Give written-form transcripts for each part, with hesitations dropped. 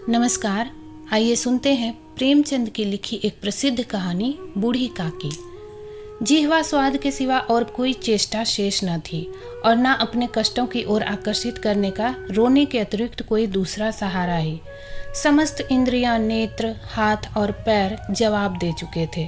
नमस्कार। आइए सुनते हैं प्रेमचंद की लिखी एक प्रसिद्ध कहानी बूढ़ी काकी। जिह्वा स्वाद के सिवा और कोई चेष्टा शेष न थी और न अपने कष्टों की ओर आकर्षित करने का रोने के अतिरिक्त कोई दूसरा सहारा ही। समस्त इंद्रियां, नेत्र, हाथ और पैर जवाब दे चुके थे।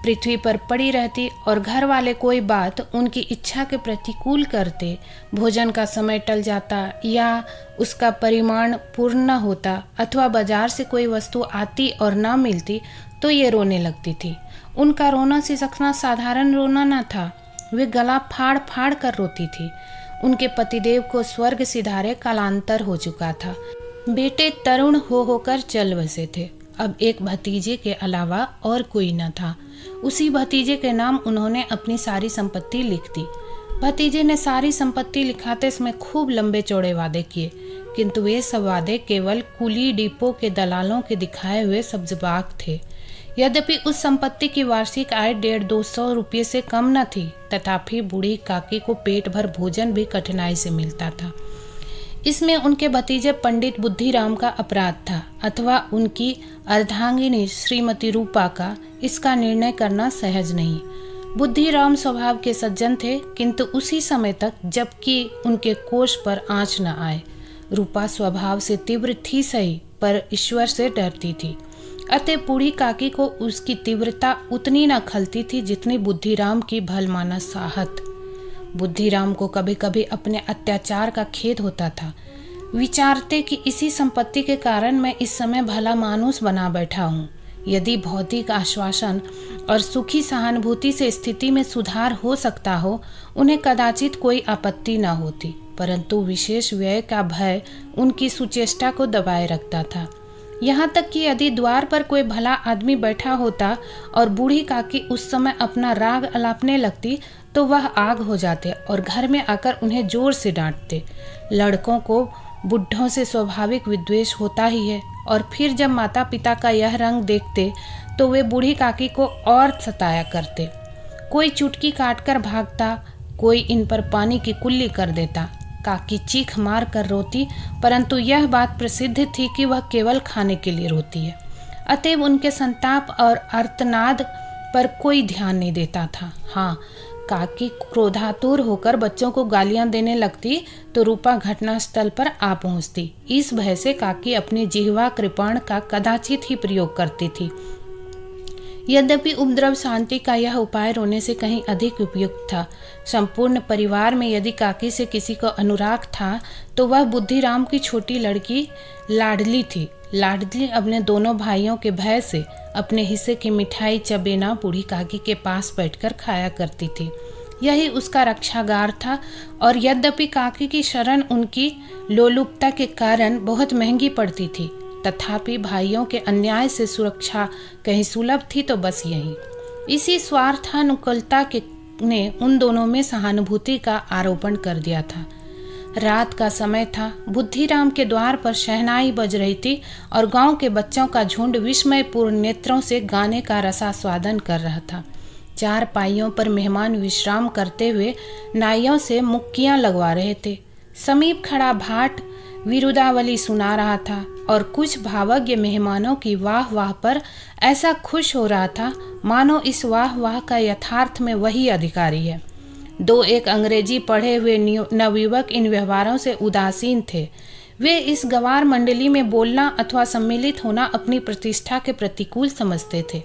पृथ्वी पर पड़ी रहती और घर वाले कोई बात उनकी इच्छा के प्रतिकूल करते, भोजन का समय टल जाता या उसका परिमाण पूर्ण न होता अथवा बाजार से कोई वस्तु आती और न मिलती तो ये रोने लगती थी। उनका रोना सिसकना साधारण रोना न था, वे गला फाड़ फाड़ कर रोती थी। उनके पतिदेव को स्वर्ग सिधारे कालांतर हो चुका था। बेटे तरुण हो होकर चल बसे थे। अब एक भतीजे के अलावा और कोई न था। उसी भतीजे के नाम उन्होंने अपनी सारी संपत्ति लिख दी। भतीजे ने सारी संपत्ति लिखाते इसमें खूब लंबे चौड़े वादे किए, किंतु वे सब वादे केवल कुली डिपो के दलालों के दिखाए हुए सब्जबाग थे। यद्यपि उस संपत्ति की वार्षिक आय 150-200 रुपये से कम न थी, तथापि बूढ़ी काकी को पेट भर भोजन भी कठिनाई से मिलता था। इसमें उनके भतीजे पंडित बुद्धिराम का अपराध था अथवा उनकी अर्धांगिनी श्रीमती रूपा का, इसका निर्णय करना सहज नहीं। बुद्धिराम स्वभाव के सज्जन थे, किंतु उसी समय तक जबकि उनके कोष पर आँच न आए। रूपा स्वभाव से तीव्र थी सही, पर ईश्वर से डरती थी। अतः बूढ़ी काकी को उसकी तीव्रता उतनी न खलती थी जितनी बुद्धिराम की भलमानस साहत। बुद्धिराम को कभी कभी अपने अत्याचार का खेद होता था। विचारते कि इसी संपत्ति के कारण मैं इस समय भला मानुस बना बैठा हूँ। यदि भौतिक आश्वासन और सुखी सहानुभूति से स्थिति में सुधार हो सकता हो, उन्हें कदाचित कोई आपत्ति न होती, परंतु विशेष व्यय का भय उनकी सुचेष्टा को दबाए रखता था। यहाँ तक कि यदि द्वार पर कोई भला आदमी बैठा होता और बूढ़ी काकी उस समय अपना राग अलापने लगती तो वह आग हो जाते और घर में आकर उन्हें जोर से डांटते। लड़कों को बुढ़ों से स्वाभाविक विद्वेष होता ही है, और फिर जब माता पिता का यह रंग देखते तो वे बूढ़ी काकी को और सताया करते। कोई चुटकी काटकर भागता, कोई इन पर पानी की कुल्ली कर देता। काकी चीख मार कर रोती, परंतु यह बात प्रसिद्ध थी कि वह केवल खाने के लिए रोती है। अतएव उनके संताप और आर्तनाद पर कोई ध्यान नहीं देता था। हाँ, काकी क्रोधातुर होकर बच्चों को गालियां देने लगती तो रूपा घटनास्थल पर आ पहुंचती। इस भय से काकी अपनी जिह्वा कृपाण का कदाचित ही प्रयोग करती थी। यद्यपि उपद्रव शांति का यह उपाय रोने से कहीं अधिक उपयुक्त था। संपूर्ण परिवार में यदि काकी से किसी को अनुराग था तो वह बुद्धिराम की छोटी लड़की लाडली थी। लाडली अपने दोनों भाइयों के भय से अपने हिस्से की मिठाई चबेना बूढ़ी काकी के पास बैठकर खाया करती थी। यही उसका रक्षागार था, और यद्यपि काकी की शरण उनकी लोलुपता के कारण बहुत महंगी पड़ती थी, तथापि भाइयों के अन्याय से सुरक्षा कहीं सुलभ थी तो बस यही। इसी स्वार्थानुकूलता के ने उन दोनों में सहानुभूति का आरोपण कर दिया था। रात का समय था। बुद्धिराम के द्वार पर शहनाई बज रही थी और गांव के बच्चों का झुंड विस्मयपूर्ण नेत्रों से गाने का रसास्वादन कर रहा था। चार पाइयों पर मेहमान विश्राम करते हुए नाइयों से मुक्कियां लगवा रहे थे। समीप खड़ा भाट विरुदावली सुना रहा था और कुछ भावज्ञ मेहमानों की वाह वाह पर ऐसा खुश हो रहा था मानो इस वाह वाह का यथार्थ में वही अधिकारी है। दो एक अंग्रेजी पढ़े हुए नवयुवक इन व्यवहारों से उदासीन थे। वे इस गवार मंडली में बोलना अथवा सम्मिलित होना अपनी प्रतिष्ठा के प्रतिकूल समझते थे।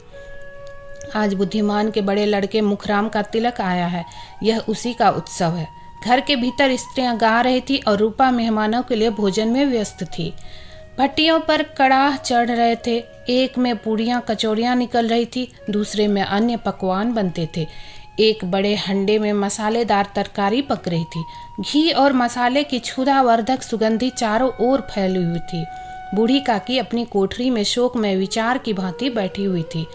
आज बुद्धिमान के बड़े लड़के मुखराम का तिलक आया है, यह उसी का उत्सव है। घर के भीतर स्त्रियां गा रही थी और रूपा मेहमानों के लिए भोजन में व्यस्त थी। भट्टियों पर कड़ाह चढ़ रहे थे। एक में पूड़ियाँ कचौड़ियाँ निकल रही थी, दूसरे में अन्य पकवान बनते थे। एक बड़े हंडे में मसालेदार तरकारी पक रही थी। घी और मसाले की क्षुधावर्धक सुगंधी चारों ओर फैली हुई थी। बूढ़ी काकी अपनी कोठरी में शोक में विचार की भांति बैठी हुई थी।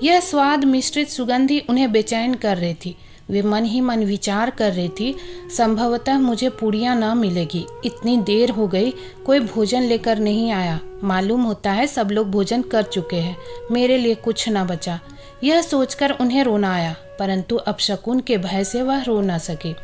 यह स्वाद मिश्रित सुगंधी उन्हें बेचैन कर रही थी। वे मन ही मन विचार कर रही थी, संभवतः मुझे पूड़ियाँ न मिलेगी। इतनी देर हो गई, कोई भोजन लेकर नहीं आया। मालूम होता है सब लोग भोजन कर चुके हैं, मेरे लिए कुछ न बचा। यह सोचकर उन्हें रोना आया, परंतु अपशकुन के भय से वह रो न सके।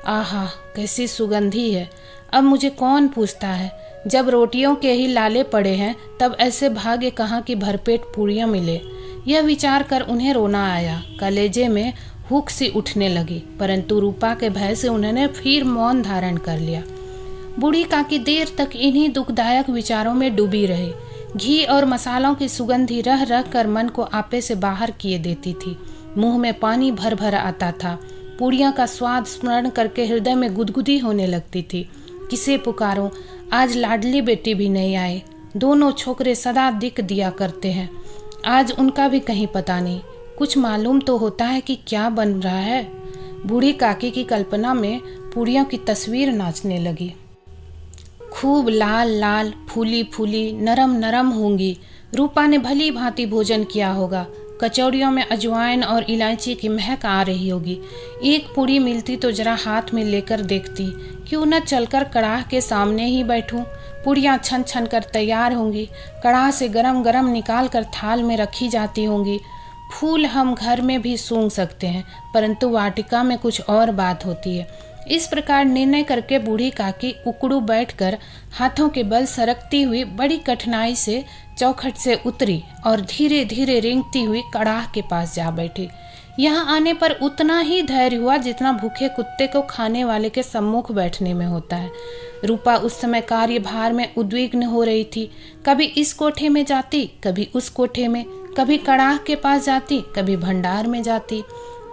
आहा, कैसी सुगंधी है! अब मुझे कौन पूछता है? जब रोटियों के ही लाले पड़े हैं तब ऐसे भाग्य कहाँ की भरपेट पूरियां मिले। यह विचार कर उन्हें रोना आया। कलेजे में हुक सी उठने लगी, परंतु रूपा के भय से उन्होंने फिर मौन धारण कर लिया। बूढ़ी काकी देर तक इन्हीं दुखदायक विचारों में डूबी रही। घी और मसालों की सुगंधी रह रह कर मन को आपे से बाहर किए देती थी। मुंह में पानी भर भर आता था। पूड़ियाँ का स्वाद स्मरण करके हृदय में गुदगुदी होने लगती थी। किसे पुकारो, आज लाडली बेटी भी नहीं आए। दोनों छोकरे सदा दिक दिया करते हैं, आज उनका भी कहीं पता नहीं। कुछ मालूम तो होता है कि क्या बन रहा है। बूढ़ी काकी की कल्पना में पूड़ियों की तस्वीर नाचने लगी। खूब लाल लाल, फूली फूली, नरम नरम होंगी। रूपा ने भली भांति भोजन किया होगा। कचौड़ियों में अजवाइन और इलायची की महक आ रही होगी। एक पूड़ी मिलती तो जरा हाथ में लेकर देखती, क्यों न चलकर कड़ाह के सामने ही बैठूं। पूड़ियाँ छन छन कर तैयार होंगी, कड़ाह से गरम गरम निकाल कर थाल में रखी जाती होंगी। फूल हम घर में भी सूंघ सकते हैं, परंतु वाटिका में कुछ और बात होती है। इस प्रकार निर्णय करके बूढ़ी काकी उकड़ू बैठकर हाथों के बल सरकती हुई बड़ी कठिनाई से चौखट से उतरी और धीरे धीरे रेंगती हुई कड़ाह के पास जा बैठी। यहाँ आने पर उतना ही धैर्य हुआ जितना भूखे कुत्ते को खाने वाले के सम्मुख बैठने में होता है। रूपा उस समय कार्यभार में उद्विग्न हो रही थी। कभी इस कोठे में जाती, कभी उस कोठे में, कभी कड़ाह के पास जाती, कभी भंडार में जाती।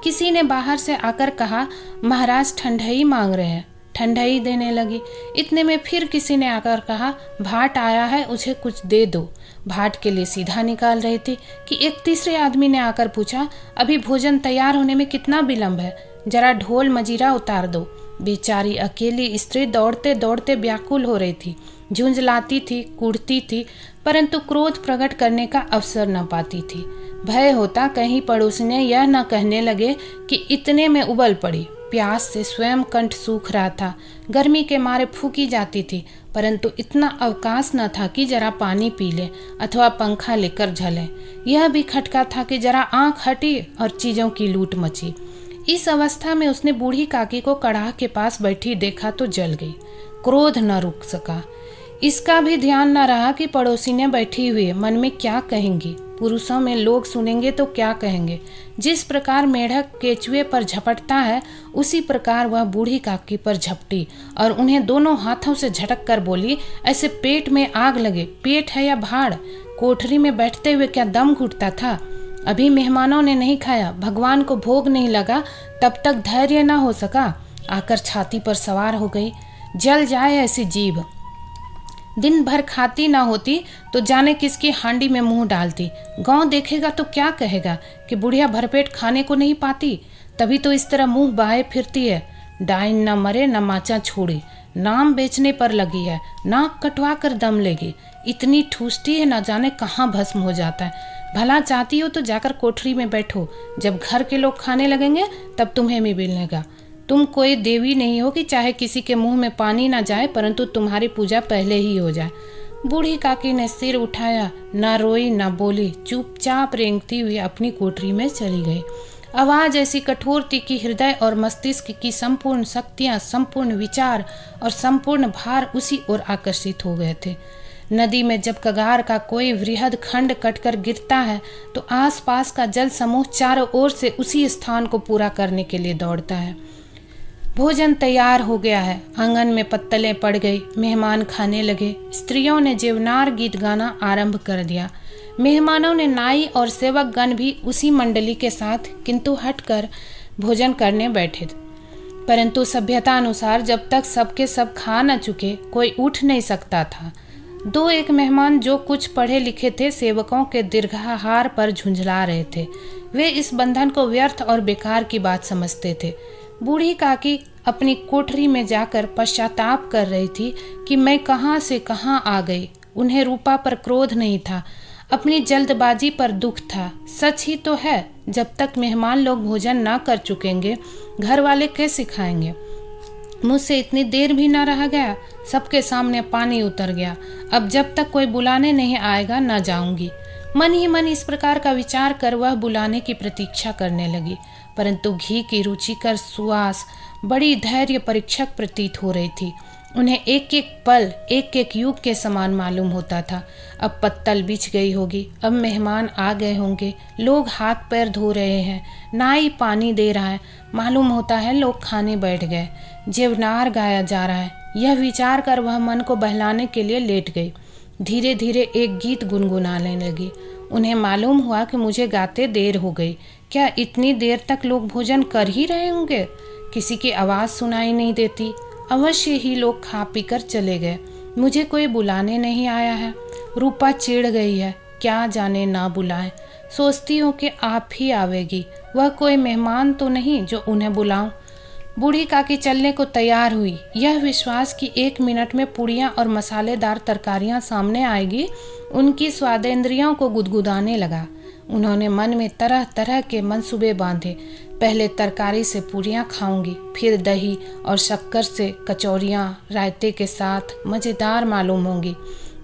किसी ने बाहर से आकर कहा, महाराज ठंडई मांग रहे हैं। ठंडई देने लगी। इतने में फिर किसी ने आकर कहा, भाट आया है, उसे कुछ दे दो। भाट के लिए सीधा निकाल रही थी कि एक तीसरे आदमी ने आकर पूछा, अभी भोजन तैयार होने में कितना विलंब है, जरा ढोल मजीरा उतार दो। बेचारी अकेली स्त्री दौड़ते दौड़ते व्याकुल हो रही थी, झुंझलाती थी, कूदती थी, परंतु क्रोध प्रकट करने का अवसर न पाती थी। भय होता कहीं पड़ोसने यह न कहने लगे कि इतने में उबल पड़ी। प्यास से स्वयं कंठ सूख रहा था, गर्मी के मारे फूकी जाती थी, परंतु इतना अवकाश न था कि जरा पानी पी ले अथवा पंखा लेकर झले। यह भी खटका था कि जरा आंख हटी और चीजों की लूट मची। इस अवस्था में उसने बूढ़ी काकी को कड़ाह के पास बैठी देखा तो जल गई। क्रोध न रुक सका। इसका भी ध्यान न रहा कि पड़ोसी ने बैठी हुई मन में क्या कहेंगी। पुरुषों में लोग सुनेंगे तो क्या कहेंगे। जिस प्रकार मेढक केचुए पर झपटता है, उसी प्रकार वह बूढ़ी काकी पर झपटी और उन्हें दोनों हाथों से झटक कर बोली, ऐसे पेट में आग लगे। पेट है या भाड़? कोठरी में बैठते हुए क्या दम घुटता था? अभी मेहमानों ने नहीं खाया, भगवान को भोग नहीं लगा, तब तक धैर्य न हो सका। आकर छाती पर सवार हो गई। जल जाए ऐसी जीभ। दिन भर खाती ना होती तो जाने किसकी हांडी में मुंह डालती। गांव देखेगा तो क्या कहेगा कि बुढ़िया भरपेट खाने को नहीं पाती, तभी तो इस तरह मुंह बहाए फिरती है। डाइन न मरे न माचा छोड़ी, नाम बेचने पर लगी है, नाक कटवा कर दम लेगी। इतनी ठूसती है, न जाने कहाँ भस्म हो जाता है। भला चाहती हो तो जाकर कोठरी में बैठो, जब घर के लोग खाने लगेंगे तब तुम्हें भी मिलेगा। तुम कोई देवी नहीं हो कि चाहे किसी के मुंह में पानी ना जाए, परंतु तुम्हारी पूजा पहले ही हो जाए। बूढ़ी काकी ने सिर उठाया, ना रोई ना बोली, चुपचाप रेंगती हुई अपनी कोठरी में चली गई। आवाज ऐसी कठोर थी कि हृदय और मस्तिष्क की संपूर्ण शक्तियां, संपूर्ण विचार और संपूर्ण भार उसी ओर आकर्षित हो गए थे। नदी में जब कगार का कोई वृहद खंड कटकर गिरता है तो आसपास का जल समूह चारों ओर से उसी स्थान को पूरा करने के लिए दौड़ता है। भोजन तैयार हो गया है। आंगन में पत्तलें पड़ गई। मेहमान खाने लगे। स्त्रियों ने जीवनार गीत गाना आरंभ कर दिया। मेहमानों ने नाई और सेवक गण भी उसी मंडली के साथ किंतु हटकर भोजन करने बैठे, परंतु सभ्यता अनुसार जब तक सबके सब खा न चुके कोई उठ नहीं सकता था। दो एक मेहमान जो कुछ पढ़े लिखे थे, सेवकों के दीर्घाहार पर झुंझला रहे थे। वे इस बंधन को व्यर्थ और बेकार की बात समझते थे। बूढ़ी काकी अपनी कोठरी में जाकर पश्चाताप कर रही थी कि मैं कहाँ से कहाँ आ गई। उन्हें रूपा पर क्रोध नहीं था, अपनी जल्दबाजी पर दुख था। सच ही तो है, जब तक मेहमान लोग भोजन ना कर चुकेंगे घर वाले कैसे खाएंगे। मुझसे इतनी देर भी ना रहा गया, सबके सामने पानी उतर गया। अब जब तक कोई बुलाने नहीं आएगा ना जाऊंगी। मन ही मन इस प्रकार का विचार कर वह बुलाने की प्रतीक्षा करने लगी, परंतु घी की रुचिकर सुवास बड़ी धैर्य परीक्षक प्रतीत हो रही थी। उन्हें एक एक पल एक एक युग के समान मालूम होता था। अब पत्तल बिछ गई होगी, अब मेहमान आ गए होंगे, लोग हाथ पैर धो रहे हैं, नाई पानी दे रहा है, मालूम होता है लोग खाने बैठ गए, जेवनार गाया जा रहा है। यह विचार कर वह मन को बहलाने के लिए लेट गई। धीरे धीरे एक गीत गुनगुनाने लगी। उन्हें मालूम हुआ कि मुझे गाते देर हो गई। क्या इतनी देर तक लोग भोजन कर ही रहे होंगे? किसी की आवाज़ सुनाई नहीं देती। अवश्य ही लोग खा पी कर चले गए। मुझे कोई बुलाने नहीं आया है। रूपा चिढ़ गई है, क्या जाने ना बुलाए। सोचती हूँ कि आप ही आवेगी। वह कोई मेहमान तो नहीं जो उन्हें बुलाऊं। बूढ़ी काकी चलने को तैयार हुई। यह विश्वास कि 1 मिनट में पुड़ियाँ और मसालेदार तरकारियाँ सामने आएगी उनकी स्वादेंद्रियों को गुदगुदाने लगा। उन्होंने मन में तरह तरह के मंसूबे बांधे। पहले तरकारी से पूरियाँ खाऊंगी, फिर दही और शक्कर से कचौरियाँ रायते के साथ मज़ेदार मालूम होंगी।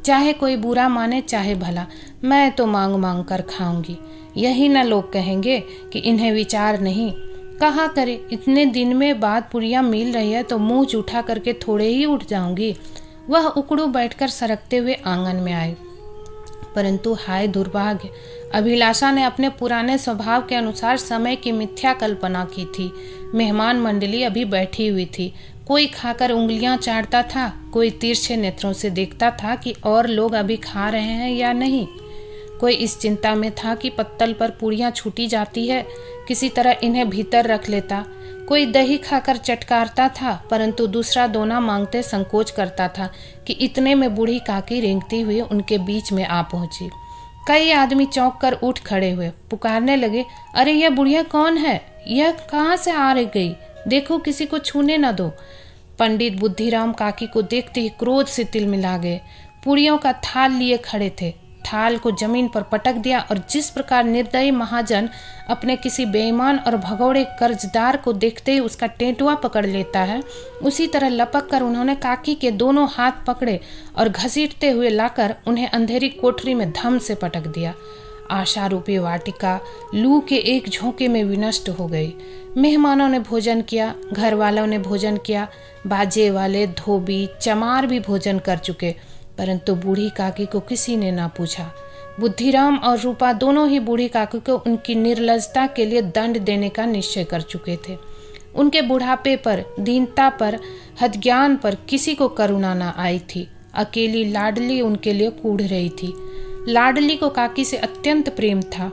चाहे कोई बुरा माने चाहे भला, मैं तो मांग मांग कर खाऊंगी। यही न लोग कहेंगे कि इन्हें विचार नहीं। कहा करे, इतने दिन में बाद पुड़ियाँ मिल रही है तो मुंह जूठा करके थोड़े ही उठ जाऊंगी। वह उकड़ू बैठकर सरकते हुए आंगन में आए। परंतु हाय दुर्भाग्य, अभिलाषा ने अपने पुराने स्वभाव के अनुसार समय की मिथ्या कल्पना की थी। मेहमान मंडली अभी बैठी हुई थी। कोई खाकर उंगलियां चाटता था, कोई तिरछे नेत्रों से देखता था कि और लोग अभी खा रहे हैं या नहीं। कोई इस चिंता में था कि पत्तल पर पूड़ियाँ छूटी जाती है, किसी तरह इन्हें भीतर रख लेता। कोई दही खाकर चटकारता था, परंतु दूसरा दोना मांगते संकोच करता था कि इतने में बूढ़ी काकी रेंगती हुई उनके बीच में आ पहुंची। कई आदमी चौंक कर उठ खड़े हुए, पुकारने लगे, अरे यह बुढ़िया कौन है? यह कहाँ से आ रही गई? देखो किसी को छूने न दो। पंडित बुद्धिराम काकी को देखते ही क्रोध से तिलमिला गए। पूड़ियों का थाल लिए खड़े थे। थाल को जमीन पर पटक दिया और जिस प्रकार निर्दयी महाजन अपने किसी बेईमान और भगोड़े कर्जदार को देखते ही उसका टेंटुआ पकड़ लेता है, उसी तरह लपक कर उन्होंने काकी के दोनों हाथ पकड़े और घसीटते हुए लाकर उन्हें अंधेरी कोठरी में धम से पटक दिया। आशा रूपी वाटिका लू के एक झोंके में विनष्ट हो गई। मेहमानों ने भोजन किया, घर वालों ने भोजन किया, बाजे वाले, धोबी, चमार भी भोजन कर चुके, परंतु बूढ़ी काकी को किसी ने ना पूछा। बुद्धिराम और रूपा दोनों ही बूढ़ी काकी को उनकी निर्लजता के लिए दंड देने का निश्चय कर चुके थे। उनके बुढ़ापे पर, दीनता पर, हदज्ञान पर किसी को करुणा न आई थी। अकेली लाडली उनके लिए कूढ़ रही थी। लाडली को काकी से अत्यंत प्रेम था।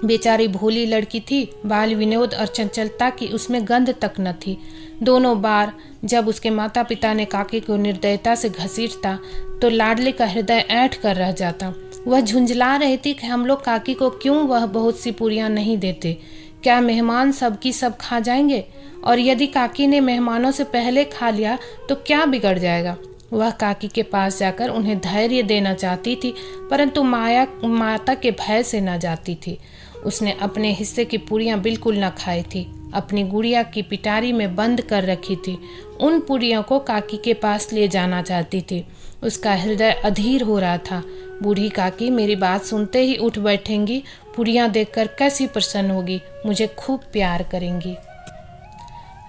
बेचारी भोली लड़की थी, बाल विनोद और चंचलता की उसमें गंध तक न थी। दोनों बार जब उसके माता पिता ने काकी को निर्दयता से घसीटता तो लाडली का हृदय ऐंठ कर रह जाता। वह झुंझला रही थी कि हम लोग काकी को क्यों वह बहुत सी पूरियां नहीं देते। क्या मेहमान सबकी सब खा जाएंगे? और यदि काकी ने मेहमानों से पहले खा लिया तो क्या बिगड़ जाएगा? वह काकी के पास जाकर उन्हें धैर्य देना चाहती थी, परंतु माता के भय से न जाती थी। उसने अपने हिस्से की पूरियां बिल्कुल न खाई थी, अपनी गुड़िया की पिटारी में बंद कर रखी थी। उन पूरियों को काकी के पास ले जाना चाहती थी। उसका हृदय अधीर हो रहा था। बूढ़ी काकी मेरी बात सुनते ही उठ बैठेंगी, पूरियां देखकर कैसी प्रसन्न होगी, मुझे खूब प्यार करेंगी।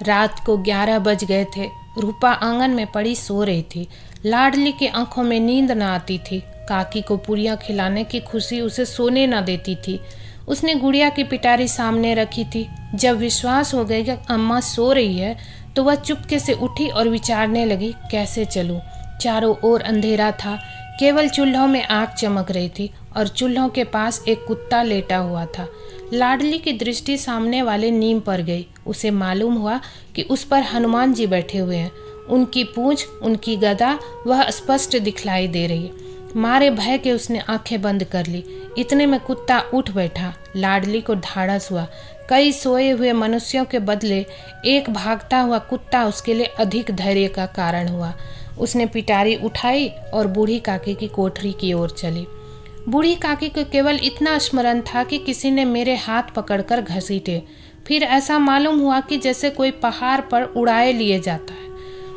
रात को 11 बज गए थे। रूपा आंगन में पड़ी सो रही थी। लाडली की आंखों में नींद न आती थी। काकी को पूरियां खिलाने की खुशी उसे सोने न देती थी। उसने गुड़िया की पिटारी सामने रखी थी। जब विश्वास हो गया कि अम्मा सो रही है तो वह चुपके से उठी और विचारने लगी, कैसे चलूं? चारों ओर अंधेरा था, केवल चूल्हों में आग चमक रही थी और चूल्हों के पास एक कुत्ता लेटा हुआ था। लाडली की दृष्टि सामने वाले नीम पर गई। उसे मालूम हुआ कि उस पर हनुमान जी बैठे हुए हैं। उनकी पूंछ, उनकी गदा वह स्पष्ट दिखलाई दे रही है। मारे भय के उसने आंखें बंद कर ली। इतने में कुत्ता उठ बैठा। लाडली को ढाढ़स हुआ। कई सोए हुए मनुष्यों के बदले एक भागता हुआ कुत्ता उसके लिए अधिक धैर्य का कारण हुआ। उसने पिटारी उठाई और बूढ़ी काकी की कोठरी की ओर चली। बूढ़ी काकी को केवल इतना स्मरण था कि किसी ने मेरे हाथ पकड़कर घसीटे। फिर ऐसा मालूम हुआ कि जैसे कोई पहाड़ पर उड़ाए लिए जाता है।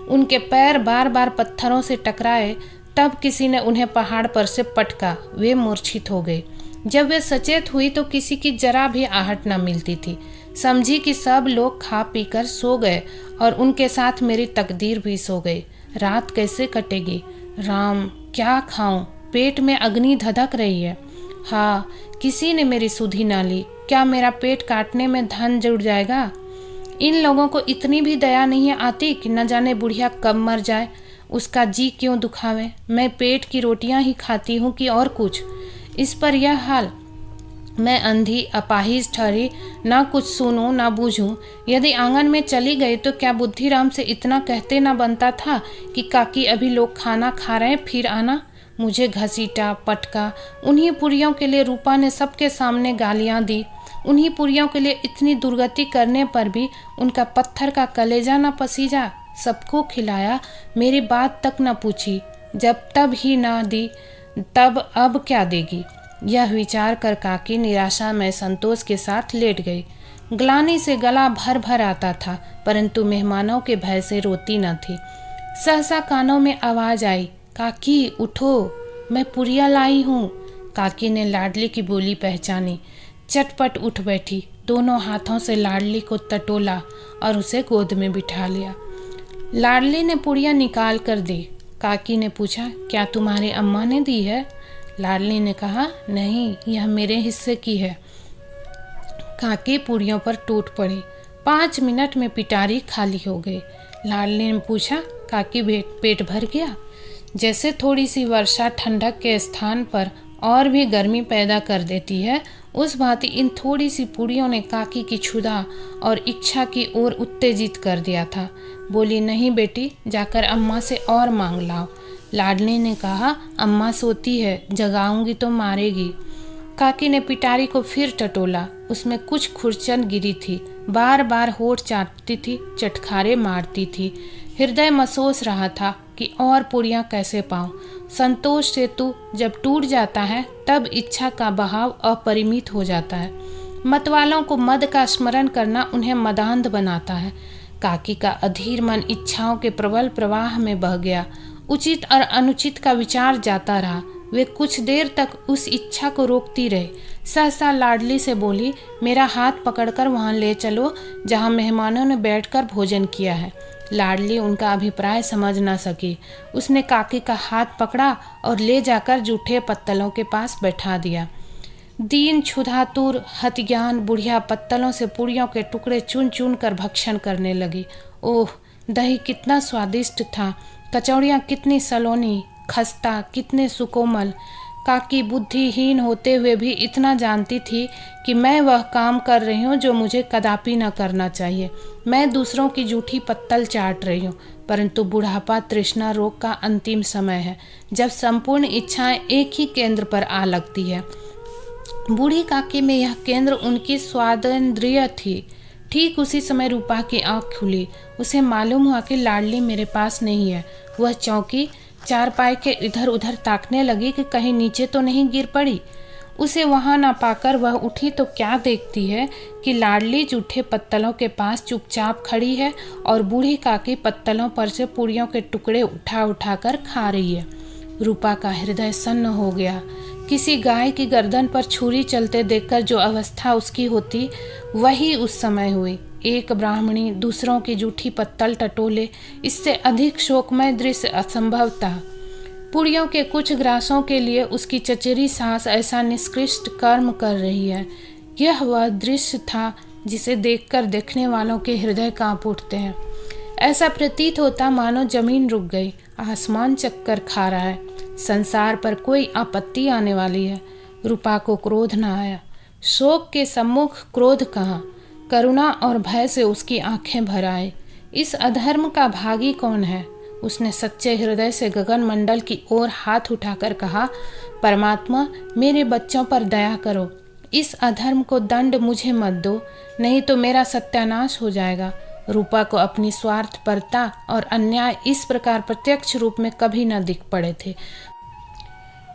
उनके पैर बार बार पत्थरों से टकराए, तब किसी ने उन्हें पहाड़ पर से पटका। वे मूर्छित हो गए। जब वे सचेत हुई तो किसी की जरा भी आहट न मिलती थी। समझी कि सब लोग खा पीकर सो गए और उनके साथ मेरी तकदीर भी सो गई। रात कैसे कटेगी? राम, क्या खाऊं? पेट में अग्नि धधक रही है। हाँ, किसी ने मेरी सुधि ना ली। क्या मेरा पेट काटने में धन जुड़ जाएगा? इन लोगों को इतनी भी दया नहीं आती कि न जाने बुढ़िया कब मर जाए, उसका जी क्यों दुखावे। मैं पेट की रोटियां ही खाती हूँ कि और कुछ। इस पर यह हाल। मैं अंधी अपाहिज ठहरी, ना कुछ सुनूं ना बूझूं। यदि आंगन में चली गई तो क्या बुद्धिराम से इतना कहते ना बनता था कि काकी अभी लोग खाना खा रहे हैं, फिर आना। मुझे घसीटा पटका। उन्हीं पुरियों के लिए रूपा ने सबके सामने गालियां दी। उन्हीं पुरियों के लिए इतनी दुर्गति करने पर भी उनका पत्थर का कलेजा न पसीजा। सबको खिलाया, मेरी बात तक न पूछी। जब तब ही ना दी, तब अब क्या देगी? यह विचार कर काकी निराशा में संतोष के साथ लेट गई। ग्लानि से गला भर भर आता था, परंतु मेहमानों के भय से रोती न थी। सहसा कानों में आवाज आई, काकी उठो, मैं पुरिया लाई हूँ। काकी ने लाडली की बोली पहचानी, चटपट उठ बैठी, दोनों हाथों से लाडली को टटोला और उसे गोद में बिठा लिया। लाडली ने पुड़िया निकाल कर दी। काकी ने पूछा, क्या तुम्हारी अम्मा ने दी है? लाडली ने कहा, नहीं, यह मेरे हिस्से की है। काकी पुड़ियों पर टूट पड़ी। 5 मिनट में पिटारी खाली हो गई। लाडली ने पूछा, काकी पेट भर गया? जैसे थोड़ी सी वर्षा ठंडक के स्थान पर और भी गर्मी पैदा कर देती है, उस भांति इन थोड़ी सी पुड़ियों ने काकी की क्षुधा और इच्छा की ओर उत्तेजित कर दिया था। बोली, नहीं बेटी, जाकर अम्मा से और मांग लाओ। लाडली ने कहा, अम्मा सोती है, जगाऊंगी तो मारेगी। काकी ने पिटारी को फिर टटोला। उसमें कुछ खुरचन गिरी थी। बार बार होठ चाटती थी, चटखारे मारती थी। हृदय मसोस रहा था कि और पुड़ियाँ कैसे पाऊँ। संतोष सेतु जब टूट जाता है तब इच्छा का बहाव अपरिमित हो जाता है। मतवालों को मद का स्मरण करना उन्हें मदांध बनाता है। काकी का अधीर मन इच्छाओं के प्रबल प्रवाह में बह गया। उचित और अनुचित का विचार जाता रहा। वे कुछ देर तक उस इच्छा को रोकती रहे। सहसा लाडली से बोली, मेरा हाथ पकड़कर वहाँ ले चलो जहाँ मेहमानों ने बैठकर भोजन किया है। लाडली उनका अभिप्राय समझ न सकी। उसने काकी का हाथ पकड़ा और ले जाकर जूठे पत्तलों के पास बैठा दिया। दीन क्षुधातुर हतज्ञान बुढ़िया पत्तलों से पुड़ियों के टुकड़े चुन चुन कर भक्षण करने लगी। ओह, दही कितना स्वादिष्ट था, कचौड़ियाँ कितनी सलोनी, खस्ता कितने सुकोमल। काकी बुद्धिहीन होते हुए भी इतना जानती थी कि मैं वह काम कर रही हूँ जो मुझे कदापि न करना चाहिए। मैं दूसरों की जूठी पत्तल चाट रही हूँ, परंतु बुढ़ापा तृष्णा रोग का अंतिम समय है, जब संपूर्ण इच्छाएं एक ही केंद्र पर आ लगती है। बूढ़ी काकी में यह केंद्र उनकी स्वादेंद्रिय थी। ठीक उसी समय रूपा की आंख खुली। उसे मालूम हुआ कि लाडली मेरे पास नहीं है। वह चौकी चारपाई के इधर उधर ताकने लगी कि कहीं नीचे तो नहीं गिर पड़ी। उसे वहां ना पाकर वह उठी तो क्या देखती है कि लाडली जूठे पत्तलों के पास चुपचाप खड़ी है और बूढ़ी काकी पत्तलों पर से पुड़ियों के टुकड़े उठा उठा कर खा रही है। रूपा का हृदय सन्न हो गया। किसी गाय की गर्दन पर छुरी चलते देखकर जो अवस्था उसकी होती, वही उस समय हुई। एक ब्राह्मणी दूसरों की जूठी पत्तल टटोले, इससे अधिक शोकमय दृश्य असंभव था। पुड़ियों के कुछ ग्रासों के लिए उसकी चचेरी सास ऐसा निष्कृष्ट कर्म कर रही है। यह वह दृश्य था जिसे देखकर देखने वालों के हृदय कांप उठते हैं। ऐसा प्रतीत होता मानो जमीन रुक गई, आसमान चक्कर खा रहा है, संसार पर कोई आपत्ति आने वाली है। रूपा को क्रोध न आया। शोक के सम्मुख क्रोध कहाँ, करुणा और भय से उसकी आंखें भर आए। इस अधर्म का भागी कौन है? उसने सच्चे हृदय से गगन मंडल की ओर हाथ उठाकर कहा, परमात्मा, मेरे बच्चों पर दया करो। इस अधर्म को दंड मुझे मत दो, नहीं तो मेरा सत्यानाश हो जाएगा। रूपा को अपनी स्वार्थपरता और अन्याय इस प्रकार प्रत्यक्ष रूप में कभी न दिख पड़े थे।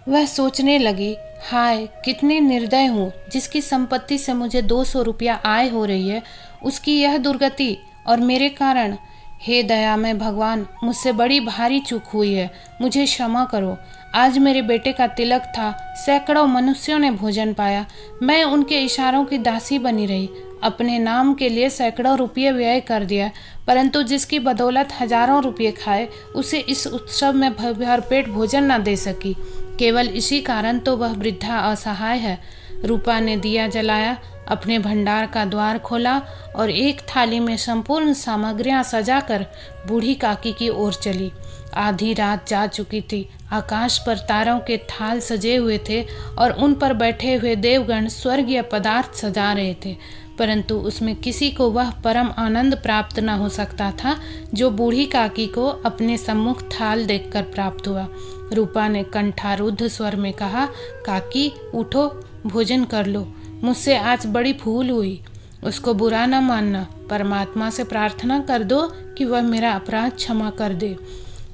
वह सोचने लगी, हाय कितनी निर्दय हूँ, जिसकी संपत्ति से मुझे 200 रुपया आय हो रही है, उसकी यह दुर्गति और मेरे कारण। हे दयामय भगवान, मुझसे बड़ी भारी चूक हुई है, मुझे क्षमा करो। आज मेरे बेटे का तिलक था, सैकड़ों मनुष्यों ने भोजन पाया, मैं उनके इशारों की दासी बनी रही। अपने नाम के लिए सैकड़ों रुपये व्यय कर दिया, परंतु जिसकी बदौलत हजारों रुपये खाए, उसे इस उत्सव में भरपेट भोजन न दे सकी। केवल इसी कारण तो वह वृद्धा असहाय है। रूपा ने दिया जलाया, अपने भंडार का द्वार खोला और एक थाली में संपूर्ण सामग्रियां सजाकर बूढ़ी काकी की ओर चली। आधी रात जा चुकी थी। आकाश पर तारों के थाल सजे हुए थे और उन पर बैठे हुए देवगण स्वर्गीय पदार्थ सजा रहे थे, परंतु उसमें किसी को वह परम आनंद प्राप्त न हो सकता था जो बूढ़ी काकी को अपने सम्मुख थाल देखकर प्राप्त हुआ। रूपा ने कंठारुद्ध स्वर में कहा, काकी उठो, भोजन कर लो। मुझसे आज बड़ी भूल हुई, उसको बुरा न मानना। परमात्मा से प्रार्थना कर दो कि वह मेरा अपराध क्षमा कर दे।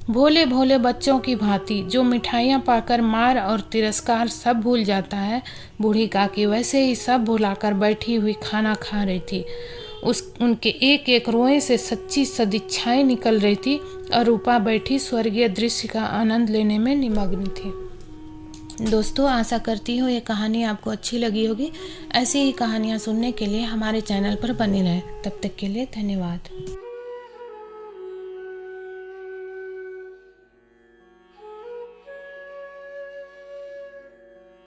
भोले भोले बच्चों की भांति जो मिठाइयाँ पाकर मार और तिरस्कार सब भूल जाता है, बूढ़ी काकी वैसे ही सब भुलाकर बैठी हुई खाना खा रही थी। उनके एक एक रोए से सच्ची सदिच्छाएं निकल रही थी और रूपा बैठी स्वर्गीय दृश्य का आनंद लेने में निमग्न थी। दोस्तों, आशा करती हूँ ये कहानी आपको अच्छी लगी होगी। ऐसी ही कहानियाँ सुनने के लिए हमारे चैनल पर बने रहें। तब तक के लिए धन्यवाद।